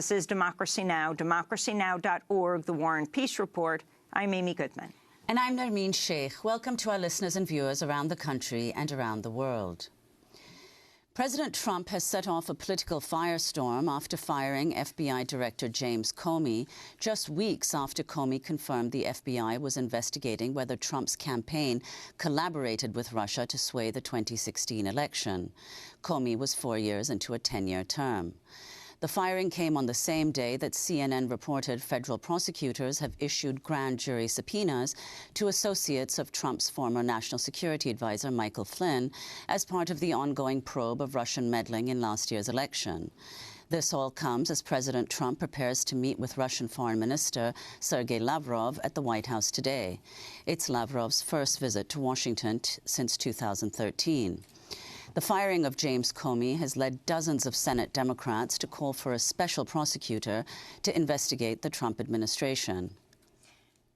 This is Democracy Now!, democracynow.org, The War and Peace Report. I'm Amy Goodman. And I'm Nermeen Sheikh. Welcome to our listeners and viewers around the country and around the world. President Trump has set off a political firestorm after firing FBI Director James Comey, just weeks after Comey confirmed the FBI was investigating whether Trump's campaign collaborated with Russia to sway the 2016 election. Comey was 4 years into a 10-year term. The firing came on the same day that CNN reported federal prosecutors have issued grand jury subpoenas to associates of Trump's former national security advisor, Michael Flynn, as part of the ongoing probe of Russian meddling in last year's election. This all comes as President Trump prepares to meet with Russian Foreign Minister Sergei Lavrov at the White House today. It's Lavrov's first visit to Washington since 2013. The firing of James Comey has led dozens of Senate Democrats to call for a special prosecutor to investigate the Trump administration.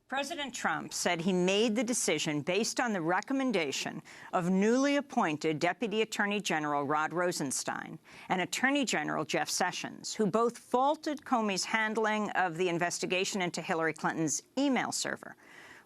President Trump said he made the decision based on the recommendation of newly appointed Deputy Attorney General Rod Rosenstein and Attorney General Jeff Sessions, who both faulted Comey's handling of the investigation into Hillary Clinton's email server.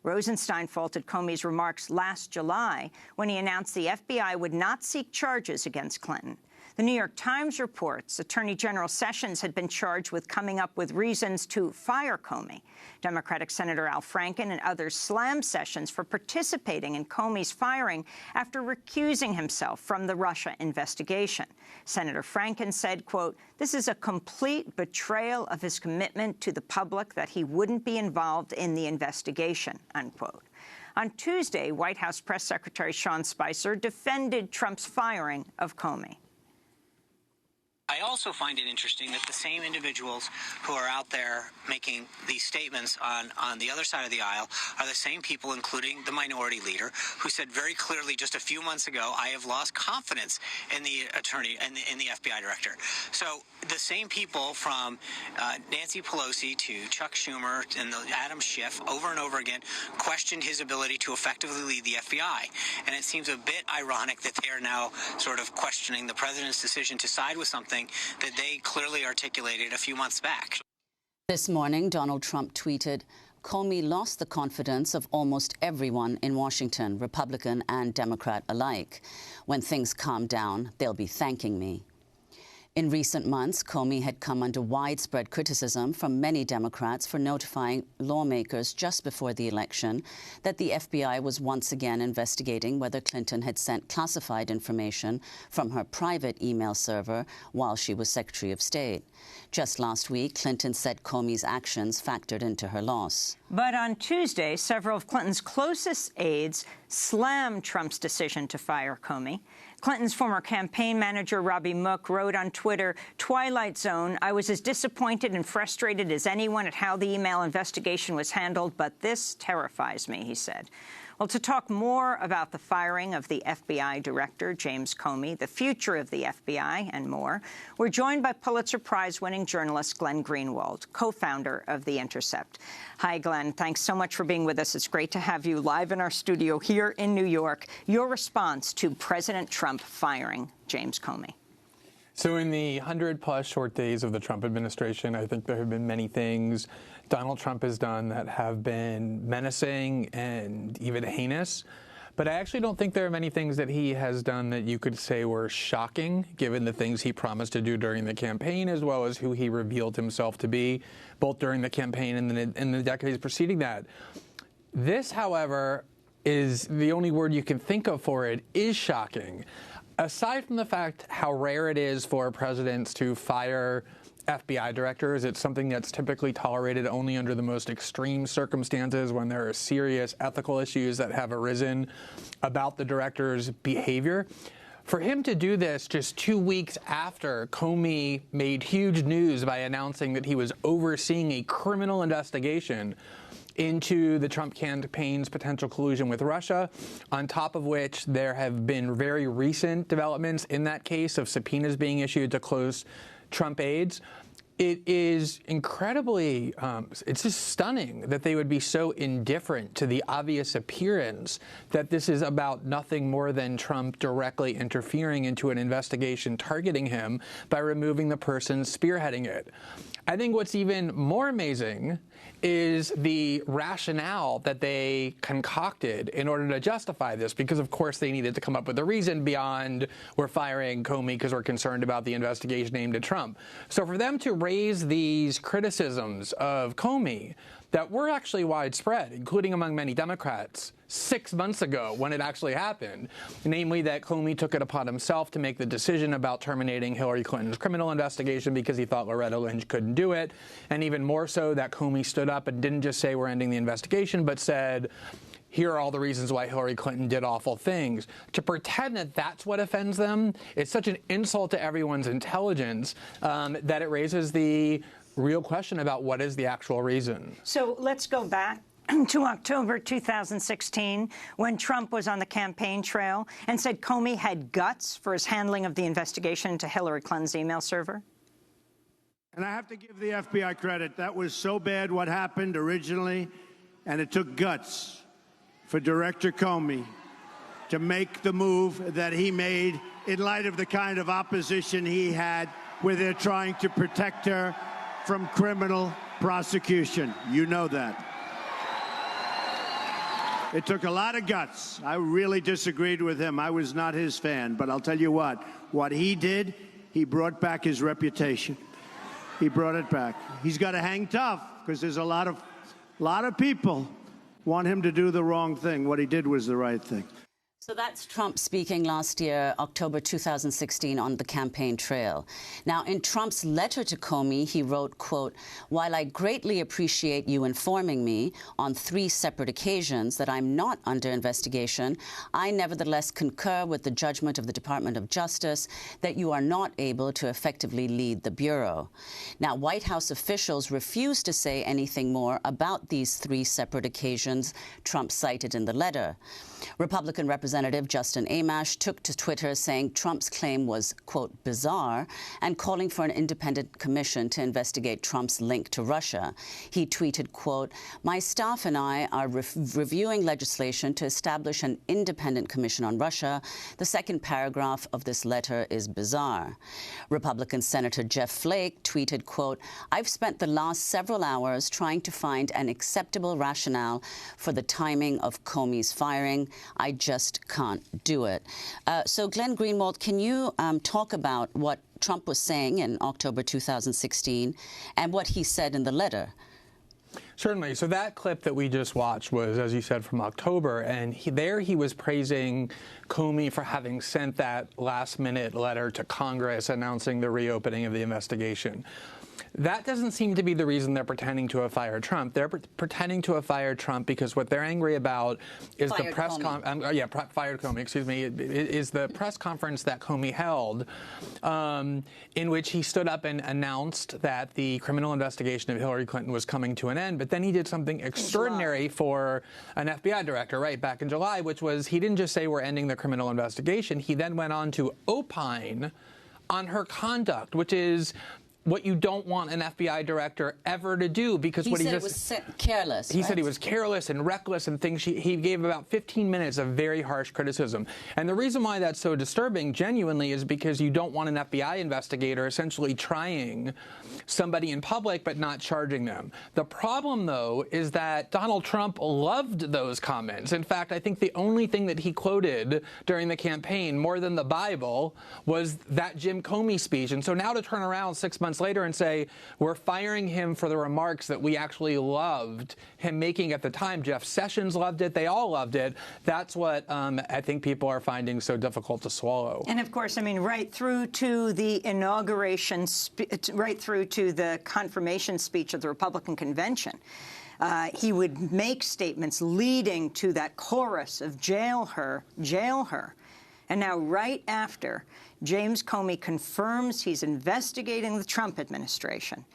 Rosenstein faulted Comey's remarks last July when he announced the FBI would not seek charges against Clinton. The New York Times reports Attorney General Sessions had been charged with coming up with reasons to fire Comey. Democratic Senator Al Franken and others slammed Sessions for participating in Comey's firing after recusing himself from the Russia investigation. Senator Franken said, quote, "This is a complete betrayal of his commitment to the public that he wouldn't be involved in the investigation," unquote. On Tuesday, White House Press Secretary Sean Spicer defended Trump's firing of Comey. I also find it interesting that the same individuals who are out there making these statements on the other side of the aisle are the same people, including the minority leader, who said very clearly just a few months ago, I have lost confidence in the attorney and in the FBI director. So the same people from Nancy Pelosi to Chuck Schumer and Adam Schiff over and over again questioned his ability to effectively lead the FBI. And it seems a bit ironic that they are now sort of questioning the president's decision to side with something that they clearly articulated a few months back. This morning, Donald Trump tweeted, "Comey lost the confidence of almost everyone in Washington, Republican and Democrat alike. When things calm down, they'll be thanking me." In recent months, Comey had come under widespread criticism from many Democrats for notifying lawmakers just before the election that the FBI was once again investigating whether Clinton had sent classified information from her private email server while she was Secretary of State. Just last week, Clinton said Comey's actions factored into her loss. But on Tuesday, several of Clinton's closest aides slammed Trump's decision to fire Comey. Clinton's former campaign manager, Robbie Mook, wrote on Twitter, "Twilight Zone, I was as disappointed and frustrated as anyone at how the email investigation was handled, but this terrifies me," he said. Well, to talk more about the firing of the FBI director, James Comey, the future of the FBI, and more, we're joined by Pulitzer Prize-winning journalist Glenn Greenwald, co-founder of The Intercept. Hi, Glenn. Thanks so much for being with us. It's great to have you live in our studio here in New York. Your response to President Trump firing James Comey. So in the 100-plus short days of the Trump administration, I think there have been many things Donald Trump has done that have been menacing and even heinous. But I actually don't think there are many things that he has done that you could say were shocking, given the things he promised to do during the campaign, as well as who he revealed himself to be, both during the campaign and in the decades preceding that. This, however, is the only word you can think of for it, is shocking. Aside from the fact how rare it is for presidents to fire FBI directors, it's something that's typically tolerated only under the most extreme circumstances when there are serious ethical issues that have arisen about the director's behavior. For him to do this just 2 weeks after Comey made huge news by announcing that he was overseeing a criminal investigation into the Trump campaign's potential collusion with Russia, on top of which there have been very recent developments in that case of subpoenas being issued to close Trump aides. it is incredibly, it's just stunning that they would be so indifferent to the obvious appearance that this is about nothing more than Trump directly interfering into an investigation targeting him by removing the person spearheading it. I think what's even more amazing is the rationale that they concocted in order to justify this, because of course they needed to come up with a reason beyond we're firing Comey because we're concerned about the investigation aimed at Trump. So for them to raise these criticisms of Comey that were actually widespread, including among many Democrats, 6 months ago when it actually happened, namely that Comey took it upon himself to make the decision about terminating Hillary Clinton's criminal investigation because he thought Loretta Lynch couldn't do it, and even more so that Comey stood up and didn't just say we're ending the investigation, but said, here are all the reasons why Hillary Clinton did awful things. To pretend that that's what offends them, it's such an insult to everyone's intelligence that it raises the real question about what is the actual reason. So let's go back to October 2016, when Trump was on the campaign trail and said Comey had guts for his handling of the investigation into Hillary Clinton's email server. And I have to give the FBI credit. That was so bad what happened originally, and it took guts for Director Comey to make the move that he made in light of the kind of opposition he had, where they're trying to protect her from criminal prosecution. You know that. It took a lot of guts. I really disagreed with him. I was not his fan. But I'll tell you what he did, he brought back his reputation. He brought it back. He's got to hang tough, because there's a lot of people want him to do the wrong thing. What he did was the right thing. So that's Trump speaking last year, October 2016, on the campaign trail. Now, in Trump's letter to Comey, he wrote, quote, "While I greatly appreciate you informing me on 3 separate occasions that I'm not under investigation, I nevertheless concur with the judgment of the Department of Justice that you are not able to effectively lead the Bureau." Now, White House officials refused to say anything more about these 3 separate occasions Trump cited in the letter. Republican Representative Justin Amash took to Twitter saying Trump's claim was, quote, bizarre, and calling for an independent commission to investigate Trump's link to Russia. He tweeted, quote, "My staff and I are reviewing legislation to establish an independent commission on Russia. The second paragraph of this letter is bizarre." Republican Senator Jeff Flake tweeted, quote, "I've spent the last several hours trying to find an acceptable rationale for the timing of Comey's firing. I just can't do it." So, Glenn Greenwald, can you talk about what Trump was saying in October 2016 and what he said in the letter? Certainly. So that clip that we just watched was, as you said, from October, and he was praising Comey for having sent that last-minute letter to Congress announcing the reopening of the investigation. That doesn't seem to be the reason they're pretending to have fired Trump. They're pretending to have fired Trump because what they're angry about is fired Comey, excuse me, is the press conference that Comey held in which he stood up and announced that the criminal investigation of Hillary Clinton was coming to an end. But then he did something extraordinary for an FBI director, right, back in July, which was he didn't just say we're ending the criminal investigation. He then went on to opine on her conduct, which is what you don't want an FBI director ever to do, because he said it was careless. He said he was careless and reckless and things. He gave about 15 minutes of very harsh criticism. And the reason why that's so disturbing, genuinely, is because you don't want an FBI investigator essentially trying somebody in public but not charging them. The problem, though, is that Donald Trump loved those comments. In fact, I think the only thing that he quoted during the campaign, more than the Bible, was that Jim Comey speech. And so now to turn around 6 months later and say we're firing him for the remarks that we actually loved him making at the time. Jeff Sessions loved it. They all loved it. That's what I think people are finding so difficult to swallow. And of course, I mean, right through to the inauguration, right through to the confirmation speech of the Republican convention, he would make statements leading to that chorus of jail her, jail her. And now, right after James Comey confirms he's investigating the Trump administration,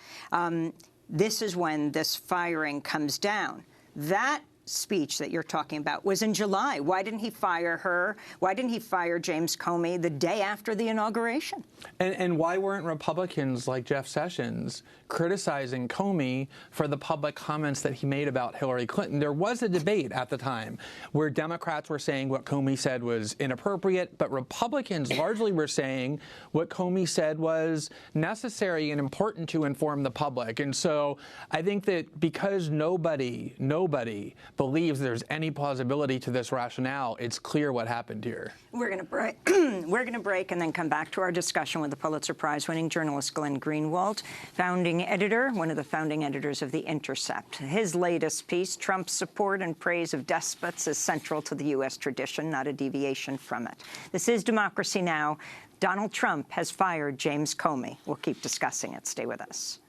this is when this firing comes down. That speech that you're talking about was in July. Why didn't he fire her? Why didn't he fire James Comey the day after the inauguration? And why weren't Republicans like Jeff Sessions criticizing Comey for the public comments that he made about Hillary Clinton? There was a debate at the time where Democrats were saying what Comey said was inappropriate, but Republicans largely were saying what Comey said was necessary and important to inform the public. And so I think that because nobody believes there's any plausibility to this rationale, it's clear what happened here. We're going to break. We're going to break and then come back to our discussion with the Pulitzer Prize-winning journalist Glenn Greenwald, one of the founding editors of The Intercept. His latest piece, Trump's support and praise of despots, is central to the U.S. tradition, not a deviation from it. This is Democracy Now! Donald Trump has fired James Comey. We'll keep discussing it. Stay with us.